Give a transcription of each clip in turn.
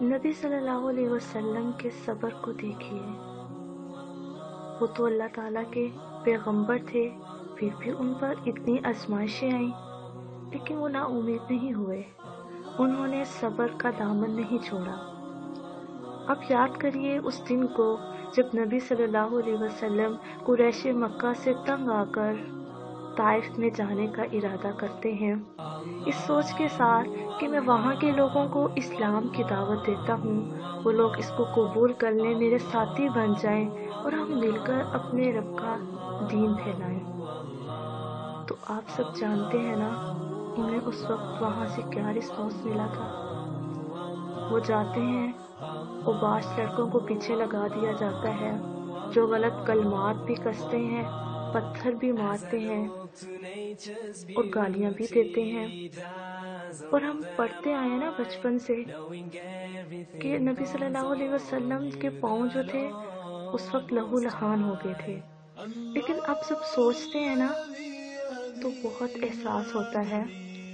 نبی صلی اللہ علیہ وسلم کے صبر کو دیکھیے. وہ تو اللہ تعالیٰ کے پیغمبر تھے، پھر بھی ان پر اتنی آزمائشیں آئیں، لیکن وہ نا امید نہیں ہوئے. انہوں نے صبر کا دامن نہیں چھوڑا. اب یاد کریے اس دن کو جب نبی صلی اللہ علیہ وسلم قریش مکہ سے تنگ آ کر طائف میں جانے کا ارادہ کرتے ہیں، اس سوچ کے ساتھ کہ میں وہاں کے لوگوں کو اسلام کی دعوت دیتا ہوں، وہ لوگ اس کو قبول کر لیں، میرے ساتھی بن جائیں اور ہم مل کر اپنے رب کا دین پھیلائیں. تو آپ سب جانتے ہیں نا انہیں اس وقت وہاں سے کیا رسپانس ملا تھا. وہ جاتے ہیں، اوباش لڑکوں کو پیچھے لگا دیا جاتا ہے، جو غلط کلمات بھی کستے ہیں، پتھر بھی مارتے ہیں اور گالیاں بھی دیتے ہیں. اور ہم پڑھتے آئے نا بچپن سے کہ نبی صلی اللہ علیہ وسلم کے پاؤں جو تھے اس وقت لہو لہان ہو گئے تھے. لیکن اب سب سوچتے ہیں نا تو بہت احساس ہوتا ہے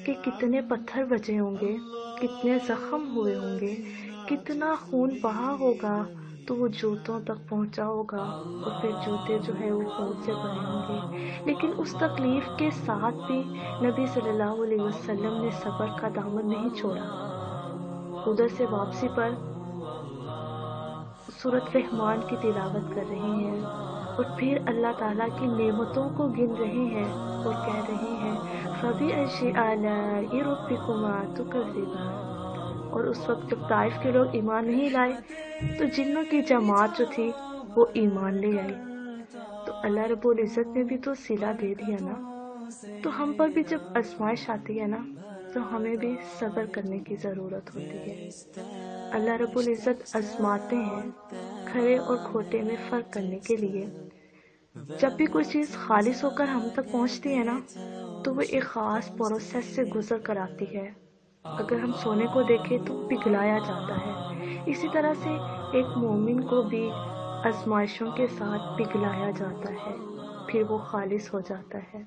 کہ کتنے پتھر بجے ہوں گے، کتنے زخم ہوئے ہوں گے، کتنا خون بہا ہوگا، تو وہ جوتوں تک پہنچا ہوگا اور پھر جوتے جو ہے وہ خون سے بھرے ہوں گے. لیکن اس تکلیف کے ساتھ بھی نبی صلی اللہ علیہ وسلم نے صبر کا دامن نہیں چھوڑا. ادھر سے واپسی پر سورۃ رحمان کی تلاوت کر رہے ہیں اور پھر اللہ تعالیٰ کی نعمتوں کو گن رہے ہیں اور کہہ رہے ہیں فَبِأَيِّ آلَاءِ رَبِّكُمَا تُكَذِّبَانِ. اور اس وقت جب طائف کے لوگ ایمان نہیں لائے تو جنوں کی جماعت جو تھی وہ ایمان لے آئی. تو اللہ رب العزت نے بھی تو صلہ دے دیا نا. تو ہم پر بھی جب آزمائش آتی ہے نا تو ہمیں بھی صبر کرنے کی ضرورت ہوتی ہے. اللہ رب العزت آزماتے ہیں کھرے اور کھوٹے میں فرق کرنے کے لیے. جب بھی کوئی چیز خالص ہو کر ہم تک پہنچتی ہے نا تو وہ ایک خاص پروسیس سے گزر کر آتی ہے. اگر ہم سونے کو دیکھیں تو پگھلایا جاتا ہے، اسی طرح سے ایک مومن کو بھی آزمائشوں کے ساتھ پگھلایا جاتا ہے، پھر وہ خالص ہو جاتا ہے.